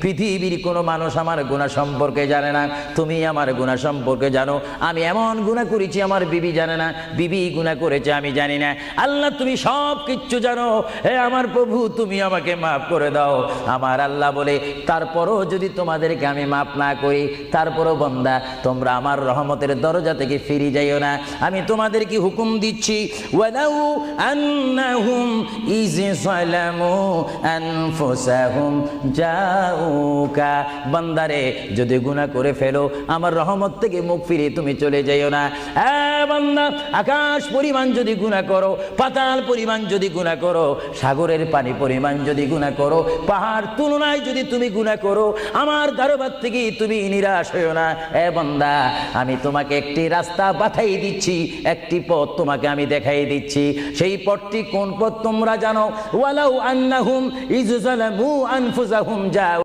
পৃথিবীর কোনো মানুষ আমার গুনাহ সম্পর্কে জানে না, তুমি আমার গুনাহ সম্পর্কে জানো। আমি এমন গুনাহ করেছি আমার বিবি জানে না, বিবি গুনাহ করেছে আমি জানি না। আল্লাহ তুমি সব কিচ্ছু জানো, হে আমার প্রভু তুমি আমাকে মাফ করে দাও। আমার আল্লাহ বলে, তারপরও যদি তোমাদেরকে আমি মাফ না করি, তারপরও বান্দা তোমরা আমার রহমতের দরজা থেকে ফিরে যাইও না। আমি তোমাদেরকে হুকুম দিচ্ছি, ওয়ালাউ আন্নাহুম ইয যালামু আনফুসাহুম জাউকা, বান্দারে যদি গুনাহ করে ফেলো আমার রহমত থেকে মুখ ফিরিয়ে তুমি চলে যাইও না। বান্দা, আকাশ পরিমাণ যদি গুনাহ করো, পাতাল পরিমাণ যদি গুনাহ করো, সাগরের পানি পরিমাণ যদি গুনাহ করো, পাহাড় তুলনায় যদি তুমি গুনাহ করো, আমার দরবার থেকে তুমি নিরাশ হইও না। বান্দা, আমি তোমাকে একটি রাস্তা বাতাই দিচ্ছি, একটি পথ তোমাকে আমি দেখাই দিচ্ছি। সেই পথটি কোন পথ তোমরা জানো? ওয়ালাউ আন্নাহুম ইয যালামু আনফুসাহুম জাউ